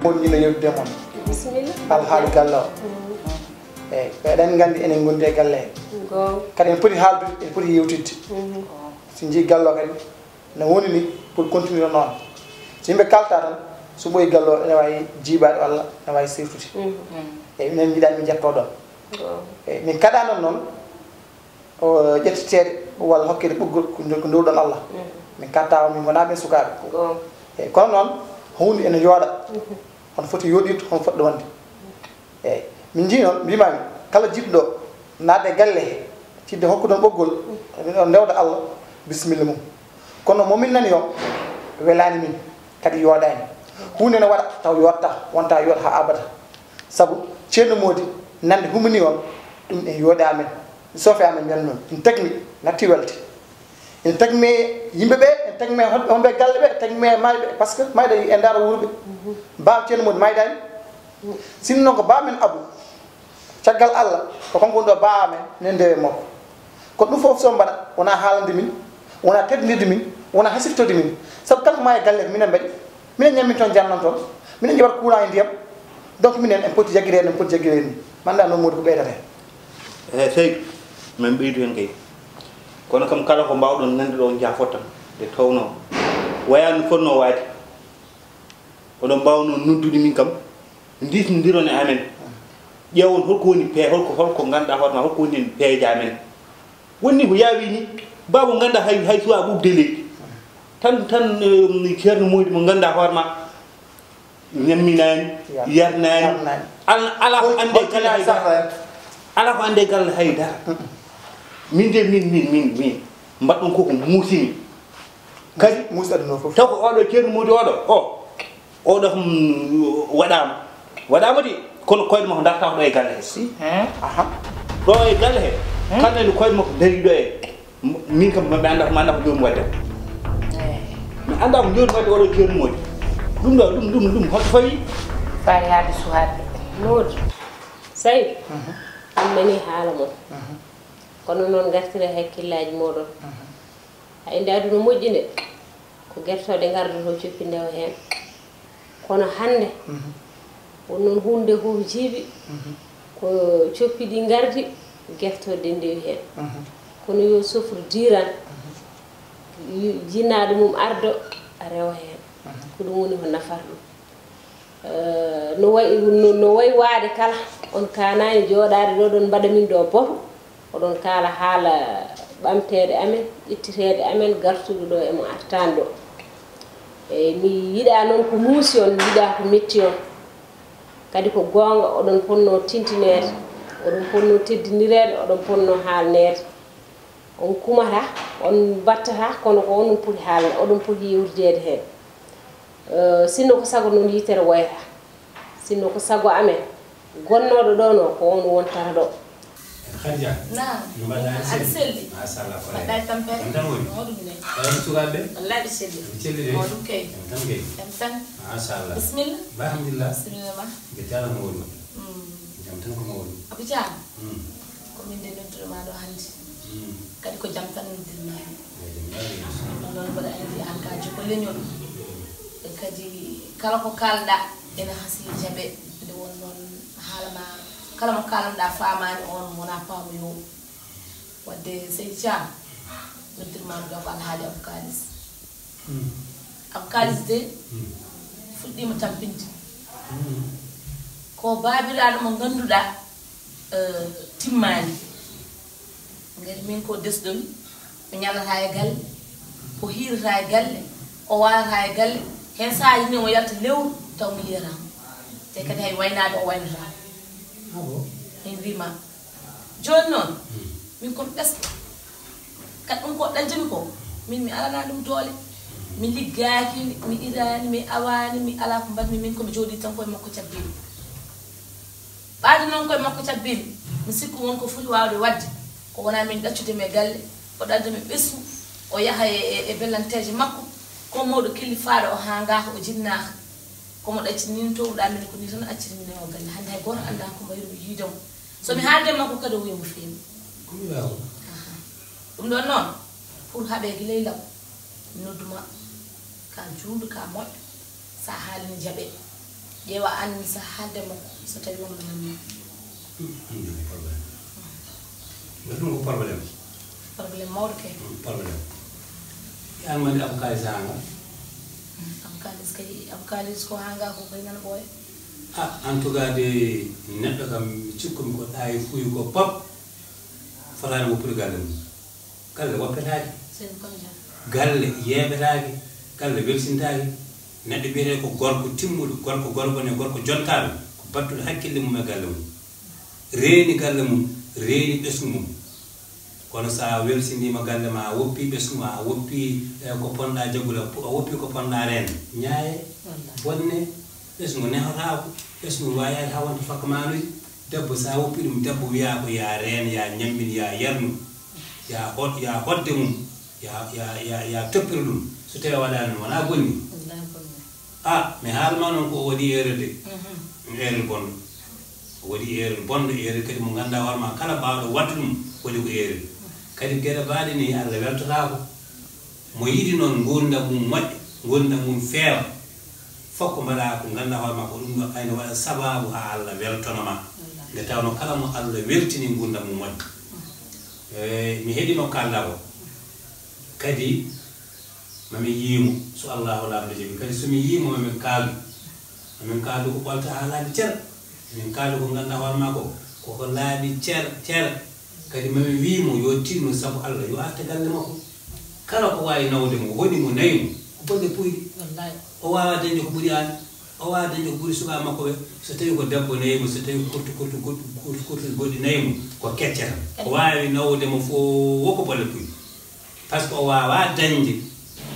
woni no yewde mon bismillah al haal gallo e eden gandi enen gonde galle go kadi en poti haalde en poti yewtidde si jii gallo kadi no woni ni pour continuer non so yimɓe kalta tan so ɓoyi gallo ene wawi jiiɓade walla ene wawi seftude eyyi minen jiiɗani min jetto ɗon eyyi min kaɗa noon o ƴettitede walla hokkede ɓoggol ko dowɗon Allah min katta min gona ɓen sukaɓe eyyi kono noon hunde ene yooɗa hono foti yoɗirde hono foti wonde eyyi min jii noon mbimami kala jiɗɗo naatde galle he tidde hokkuɗon ɓoggol ɗon ndewda Allah bisimilla mum kono momin nani o welani min kadi yooɗani hunde ne waɗa taw yotta wonta yooɗa ha abada saabu ceerno Mody nande humani on ɗum en yooɗe amen sofe amen mbiyan noon en tagmi natti welde en tagmi yimɓeɓe en tagmi homɓe galle ɓe tagmi mayɓe par ce que mayɗa e ndar wuurɓe mbaw ceerno Mody maydani sinno noon ko bamen Abou caggal Allah ko konko ɗo ba amen nen ndewe makko kono ɗum fof so mbaɗa wona haalande min wona teddodirde min wona hasiftode min saabu kala ko ma e galle ko minen mbaɗi minen ñammin toon jannan toon minen ƴewat courant e ndiyam donc minen en poti jagguirede en poti jagguirede ni manda noon Mody ko ɓeydata hen sey min ɓeydu hen kay kono kam kala ko mbawɗon nande ɗo jafot tan nde tawno wayani fonno waade oɗon mbawno noddude min kam disnodiron e amen ƴewon holko woni holko ganduɗa hoorema holko woni peeja men wonni ko yaawi ni babo ganda hay suwa ɓubde leydi tan ceerno Mody mo ganduɗa hoorema ñamminani yarnani ala ko ande galle haydara ala ko ande galle haydara min de min mbaɗɗon koko muusimi kadi musidɗo fof taw ko oɗo ceerno Mody oɗo waɗama de kono koyɗe makko darta ko ɗo e galle he si ɗo e galle he kalnani koyɗe makko dari ɗo e min kam ɓe anda ko joni wadde mi anda ko joni wadde oɗo ceerno Mody ɗum holto fawi fayi haade sukaɓe Mody sayi ɗum nani haala mon kono noon gartire hakkillaji moɗon hayde aduna moƴƴi nde ko guertode gardoto coppi ndewa hen kono hande won noon hunde fof jiiɓi ko coppiɗi gardi guertode ndewi hen kono yo sofru diran jinnaɗo mum ardo rewa hen ko ɗum woni ko nafata ɗum no way waade kala on kanani jooɗade ɗo ɗon mbaɗa min ɗo boto oɗon kala haala ɓamtede amen ƴettitede amen gartude ɗo emo artani ɗo eyyi mi yiiɗa noon ko muusi on mi yiiɗa ko metti on kadi ko gonga oɗon ponno tintinede oɗon ponno teddinirede oɗon ponno haalnede on kumata on battata kono ko onon poti haalde oɗon poti yewtidede hen sinno ko sago noon yitere wayata sinno ko sago amen gonnoɗo ɗo no ko on wontata ɗo Khadija. Naam. Ada selli. Masalah ko. Ada tampe. Modum ne. Ay sugabe. Wallahi bi selli. Selli de. Modum kay. Tan kay. Tan. Masalah. Bismillah. Alhamdulillah. Bismillah ma. Getala mo woni. Jam tan ko mo woni. Abu jam. Ko min de non ma do handi. Kadi ko jam tan din ma. Non bada andi an ka ko leñol. Kadi kala ko kalda ena hasi jabe de won non halama kala mo kalanɗa famani on wona paamu yo wadde sey thiam noddirmami ɗo ko alhaali abou kalis de fuɗɗima tampinde ko babiraɗo mo ganduɗa timmani gari min ko desɗomi mi ñalata e galle o hirata e galle o warata e galle hen saha yini o yalta lewru taw mi yiyatama te kadi hay waynade o waynotama en wima joni noon min komi ɓesko kadi ɗum ko ɗaljami ko min mi alana ɗum doole mi liggaki mi irani mi awani mi ala ko mbatmi min komi jooɗi tan koye makko cabbimi ɓaade noon koye makko cabbimi mi sikku wonko foti wawde wadde ko wona min ɗaccudemi e galle o ɗaddami ɓesgu o yaha e bellanteje makko ko mawɗo killi faaɗo o ha ngaka o jinnaka komo ɗacci nin towɗa min ko ni tan acciri min o galle hande hay goto anda ko mbayru mi yiidamo somi haalde makko kadi o wiyamo feemi ɗum ɗon noon pour haɓe guilay law nodduma ka juuɗo ka moƴƴo sa haalini jaaɓe ƴeewa anni sa haalde makko so tawi wonɗo namni ɗum ko probléme probléme mawɗo kay probléme an mandi abu kalis hanga abu kalis kay abu kalis ko hanga ko kay nan ɓooya en tout cas de neɗɗo kam cikkumi ko ɗawi fuyi ko pop fotani woppude galle mum galle woppetaki sen kono jam galle yeɓetaki galle welsintaki neɗɗo biyete ko gorko timmuɗo gorko gorgone gorko jontaɗo ko battuɗo hakkille mum e galle mum reeni galle mum reeni ɓesgu mum kono sa welsindima galle ma a woppi ɓesgu ma a woppi ko ponɗa jaggude a woppi ko ponɗa rende ñaaye bonne ɓesgu nehotako ɓesgu wayade ha wonta fakka manuji debbo sa woppi ɗum debbo wiya ko ya reen ya ñammin ya yarnu ya hodde mum ya toppira ɗum so tawi waɗani ɗum wona bonni mi haalma noon ko waɗi erreur de erreur bonɗo o waɗi erreur bonɗo erreur kadi mo ganduɗa hoorema kala mbawɗo wadde ɗum waɗi ko erreur kadi gueɗe mbaɗe ni Allah weltotako mo yiɗi noon gurdam mum moƴƴa gurdam mum feewa fof ko mbaɗa ko ganduɗa hoorema ko ɗum ɗo ayno waɗa sababu ha Allah weltonoma nde tawno kala mo Allah weltini gurdam mum moƴƴa mi heeɗino kalɗa ko kadi mami yiimo so Allahu lamɗo jaaɓi kadi somi yiimo mamin kaaldu ko ɓolta ha laaɓi ceer min kaaldu ko ganduɗa hoorema ko koko laaɓi ceer kadi mami wiimo yo tinno saabu Allah yo arta galle makko kala ko wawi nawde mo woni mo nayi mo ko bolle puyɗi o wawa dañde ko ɓuuri an o wawa dañde ko ɓuuri suka makko ɓe so tawi ko debbo nayi mo so tawi kurtu goɗɗi nayi mo ko keccata o wawi nawde mo fof ko bolle puyɗi par ce que o wawa dañde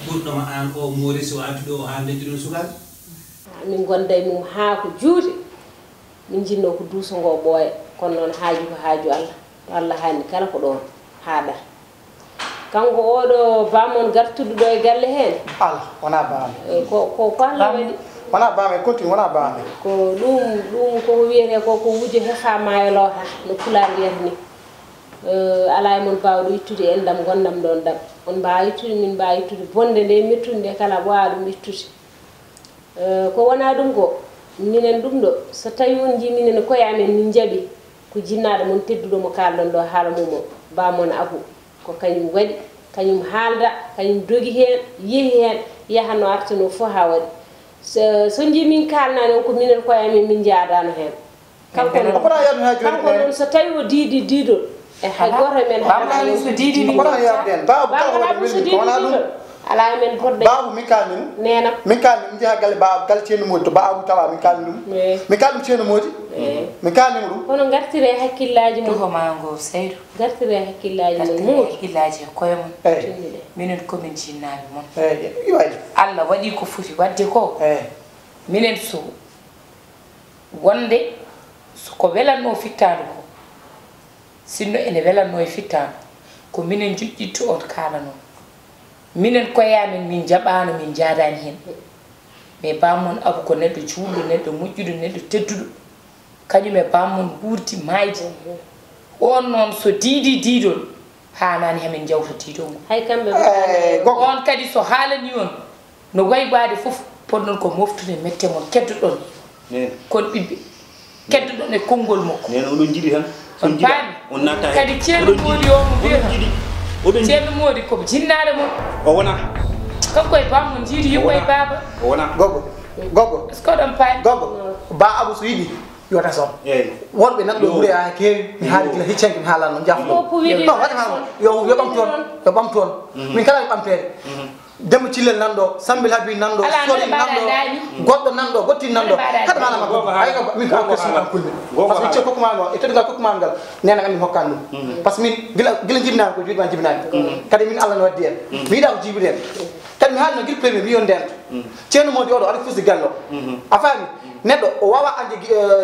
ɓurɗoma an o moori so adduɗo o ha dañde ɗum sukaɓe min gonda e mum haa ko juuti min jinno ko duuso ngo ɓooya kono noon haaju ko haaju Allah to Allah haani kala ko ɗon haaɗa kanko oɗo bamon gartuɗo ɗo e galle heen ala wona baame ko Allah waɗi wona baame continue wona baame ko ɗum koko wiyete ko wuje hefa maayo loota no Pulaar wiyata ni ala e mon mbawɗo ittude endam gondam ɗon dam on mbawa ittude min mbawa ittude bonde nde mettude nde kala wawa ɗum ittude ko wona ɗum ko minen ɗum ɗo so tawi on ji minen koye amen min jaaɓi ko jinnaɗo mon tedduɗo mo kalɗon ɗo haala mum o bamon Abu ko kañum waɗi kañum haalda kañum dogi hen yeehi hen yahanno artano fof ha waɗi so ji min kalnani on ko minen koye amen min jaadano hen kanko noon so tawi o diidi diidol e hay goto men ala men podde babu min kalni ɗum nenam min kalni ɗum jeeha galle babu galle ceerno Modi to babu tawa min kalni ɗum min kalni ɗum ceerno Modi min kalnima ɗum kono gartire hakkillaji mum ko mango Seydou gartire hakkillaji mum hakkillaji koye mum eyyi minen komin jinnaɓe mon eyyi waɗi Allah waɗi ko foti wadde ko minen so wonde ko welanno fittadu ko sinno ene welanno e fittadu ko minen juƴƴittu on kalano minen koyamen min jaɓano min jaadani hen mais bamon Abu ko neɗɗo juulɗo neɗɗo moƴƴuɗo neɗɗo tedduɗo kañum e bamon ɓurti mayde on noon so diidi diidol hanani hemin jawta diidol ngo hay kamɓe on kadi so haalani on no waybade foof ponɗon ko moftude mette mon keddoɗon kon ɓiɓɓe keddoɗon e konngol makko nen oɗon jiiɗi tan on paami on natta kadi ceerno Modi o mo wiyata ceerno Modi ko jinnaɗo mon o wona kanko e bamon jiiɗi yimmo e baba o wona goggo est ce que oɗon paami goggo ba Abu so yiɗi yota son eyyi wonɓe nan ɗo ɓuuri ha keewi mi haali gila hiccanke mi haalano jafɗo non waɗi haalno yo ɓam toon min kala e ɓamtede Demba Cillel nan ɗo Sambil Habi nan ɗo Sori nan ɗo goɗɗo nan ɗo Gotti nan ɗo kada malama goɗɗo ay min ko question kulɓe par ce que ce kokkumal ngo e teddugal kokkumal ngal nena kam min hokkani ɗum par ce que min gila jibinani ko juuɗima jibinani kadi min Allah ne waddi en mi yiɗa ko jiibude en kadi mi haalno guila premier mi yon ndento ceerno Modi oɗo aɗa fusde galle o a faami neɗɗo o wawa ande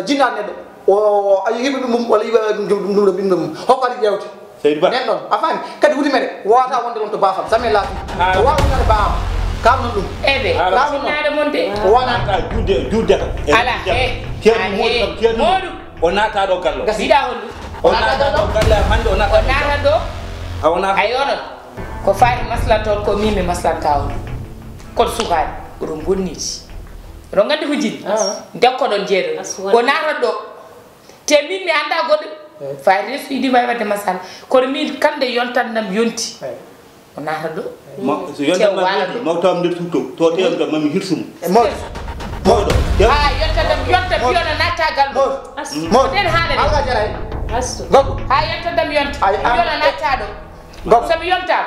jinnaɗo neɗɗo o yiɓe ɗum walla yiɓe ɗum ɗo ɓinɗo mum hokko aɗa ƴewte nen ɗon a faami kadi wuti meɗe wawata wonde ɗon to bafam jamais laafi o wawa wonade baam kalnon ɗum eɓe jinnaɗo mon de wonata juurde ala ceerno Modou o naata ɗo gallo mbiɗa hollu o naata ɗo galle hande o naata ɗo a wona a yonon ko faati maslantol ko mimi maslanta on kono sukaɓe oɗon bonniti ro ngandi ko jidi dekko don jeedo ko naata do te min mi anda goddo fa resu idi way wadde masal ko min kande yontandam yonti o naata do so yontandam mo tam de tuto to te am mami hirsum mo yontandam yonta biona naata gal mo den haale alga jaray gogo yontandam yonta biona naata do gogo so mi yonta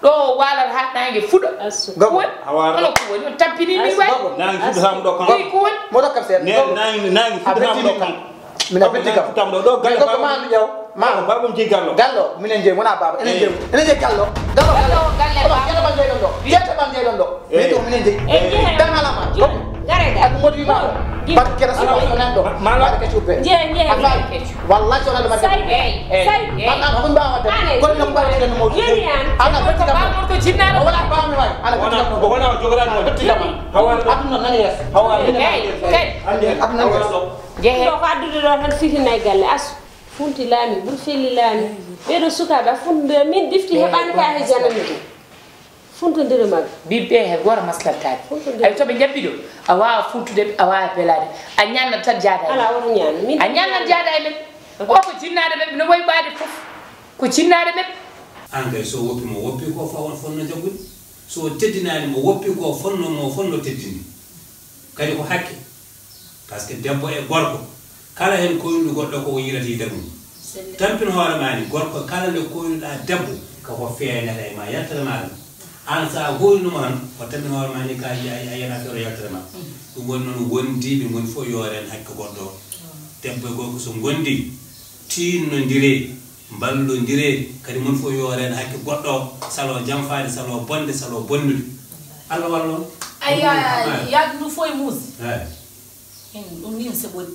do walar ha nangi fudo gogo wala ko woni tampini mi way nangi fudo ham do kan ko woni mo do kam sen nangi fudo ham do kan mina bitti kam tam do gal ko ma mi yow ma babam ci gallo gallo minen je mona baba enen je gallo galle ban je do yete ban je do mi to minen je dan alama gare ak modi ma par kera so nando mala ke chupe wallahi so nando ma say man ko ba wata ko no ba de no modi ana bitti kam ko jinna wala ba mi way ana ko wona jogora no bitti kam hawa aduna nan yes hawa aduna yes jehe ko addude do tan fitinay galle as funti laami bur feli laami beedo sukaɓe funde min difti heɓani ka he janande ɗum funtodire mag bibbe he gora maslantade ay to be jabbi do a waawa funtude a waawa belade a ñanna tan jaada ala woto ñaan min a ñanna jaada e men o ko jinnade be no way baade fof ko jinnade be an kay so woppi mo woppi ko fa won fonno jaggude so teddinani mo woppi ko fonno teddini kadi ko hakke parce que debbo e gorko kala hen koyndu goddo ko yirati debbo tampin hoore mani gorko kala le koynuda debbo ka ko feenata e ma yattere ma an sa hoynu mo tan ko tampin hoore mani ka yana fero yattere ma dum won non wondibe gon fo yoren hakke goddo debbo e gorko so gondi tinno ndire ballo ndire kadi mon fo yoren hakke goddo salo jamfaade salo bonde salo bonnude Allah wallo aya ya du foy musi en dum ni se bod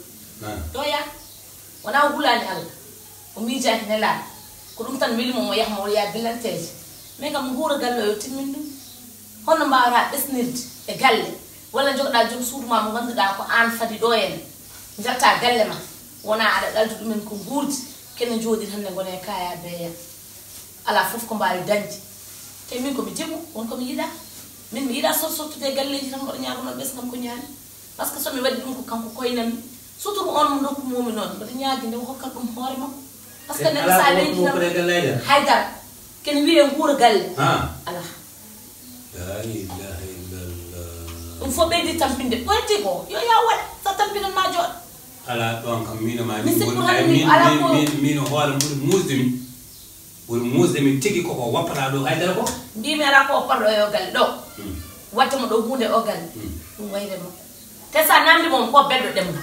do ya wana hulani Allah o mi jaati nela ko dum tan mili mo yahmo ya bilanteje mais kam nguura gallo yo timmindu hono mbawra besnirde e galle wala jogda jom suudu ma mo ganduda ko an fadi do en jalta galle ma wona ada daldu dum en ko nguurdi ken jodi tan ne gone kaya beya ala fof ko mbawi danji te min ko mi jemu won ko mi yida min mi yida sottude galleji tan ko nyaago bes ngam ko nyaani parce que so mi waddi dum ko kanko koynam surtout on mo nokku momi non bada nyaagi nde hokkal dum hoore ma parce que ne sa leji tan haydar ken wiye nguura galle ala la ilaha illallah dum fo beedi tampinde ɓoyti ko yo ya waɗa sa tampinde ma jooɗ ala ɗon kam mino ma min hoore ɓuri musde mi tigi koko wappata ɗo haydara ko mbimi ala ko parɗo yo galle ɗo wattamo ɗo hunde o galle ɗum wayremo te sa namdi mom ko beddo demga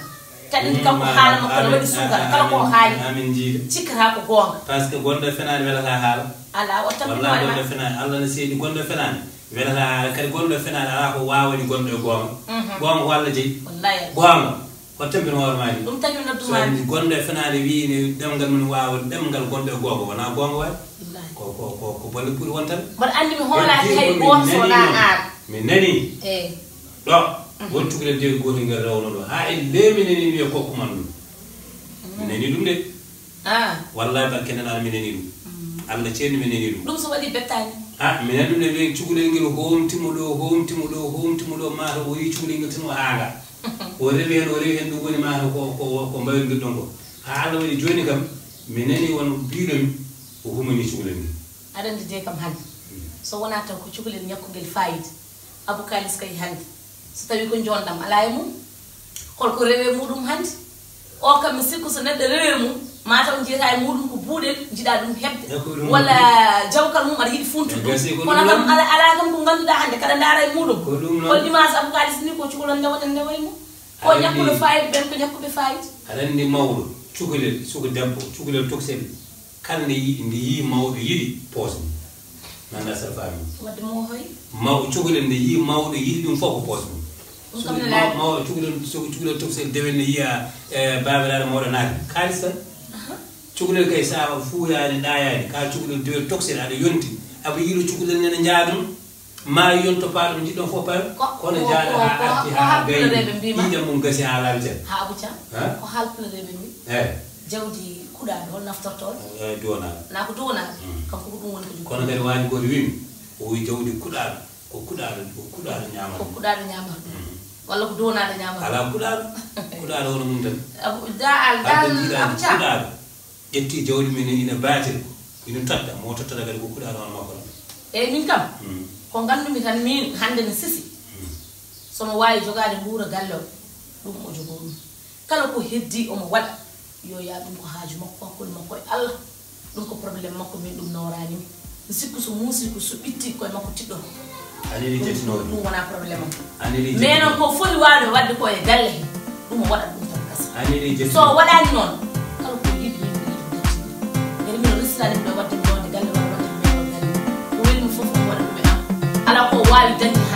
tadi kam ko haala makko no wadi sukara kala ko haali amin jiide cikra ko gonga parce que gondo fenani wala ka haala ala o tammi wala gondo fenani Allah ne seedi gondo fenani wala ka haala kadi gondo fenani ala ko waawani gondo gonga gonga walla jeyi wallahi gonga ko tambi no war maani dum tammi no dumani gondo fenani wi ni demgal mun waawa demgal gondo gonga wana gonga way ko bolle puri wontan bar andi mi hoolaati hay goto so na ar mi nani do won tukule de goti ngal rawno do ha e lemineni mi ko ko man mineni dum de wallahi ba kenana mineni dum Allah ceeni mineni dum so wadi bettani mineni dum de tukule ngel homtimo do ma to wori tukule ngel tino hanga o rewi hen do woni ma ko mbayol ngel don ko ha Allah wadi joni kam mineni won biidom o humani tukule ngel adande de kam hande so wona taw ko tukule nyakugel fayid abukalis kay hande so tawi ko jondam ala e mum holko rewe mudum hande o kam sikku so neddo rewe mum mata on jeta e mudum ko buudel jida dum hebde wala jawkal mum ada yidi funtu kono kam ala kam ko ganduda hande kada ndara e mudum ko dimas abukalis ni ko cukulon ne wadan ne way mum ko nyakkude fayid ben ko nyakkude fayid adandi mawdo cukulel suko debbo cukulel toksel kande yi mawdo yidi poos nanda sa fami wadde mo hoy maw cukulel nde yi mawdo yidi dum foko poos maw cukulel toksel dewen ne yiya babiraade mawdo naade kalis tan cukulel kay sa fuuyaani ɗaayaani ka cukulel dewen toksel aɗa yonti aɓa yiɗo cukulel nene jaadum ma yonto paaɗum jiɗɗon fof payo kono jaaɗa ha arti ha gayni ƴiƴam mum gasi ha laabi ten ha abuca ko haalpulereɓe mbi jawdi kuɗaɗo hol naftortoɗo duwonaɗo na ko duwonaɗo kanko ko ɗum woni ko kono kadi waani goto wimi o wi jawdi kuɗaɗo ko kuɗaɗo ñamata ko kuɗaɗo ñamata walla ko donade ñamata ala kuɗaɗo wono mum tan dal kuɗaɗo ƴetti jawdi men ina batel ina tadda mo tottata kadi ko kuɗaɗo on makko eyyi min kam ko gandumi tan min hande ne sisi somo wawi jogade ɓuura galle o ɗum o jogo ɗum kala ko heddi omo waɗa yo ya ɗum ko haaju makko hakkude makko e Allah ɗum ko probléme makko min ɗum nawranimi mi sikku so muusi ko so ɓitti koye makko tiɗɗo ɗum wona probléme am mais noon ko foti wawde wadde ko e galle he ɗum o waɗat ɗum tan kasa so waɗani noon kala ko yiɗi min ɗum gati ngari mino resitani ɗo wadde mi wonde galle walla wadde mi meɗo galle ko welmi fof mi waɗa ɗum e am ala ko wawi dañde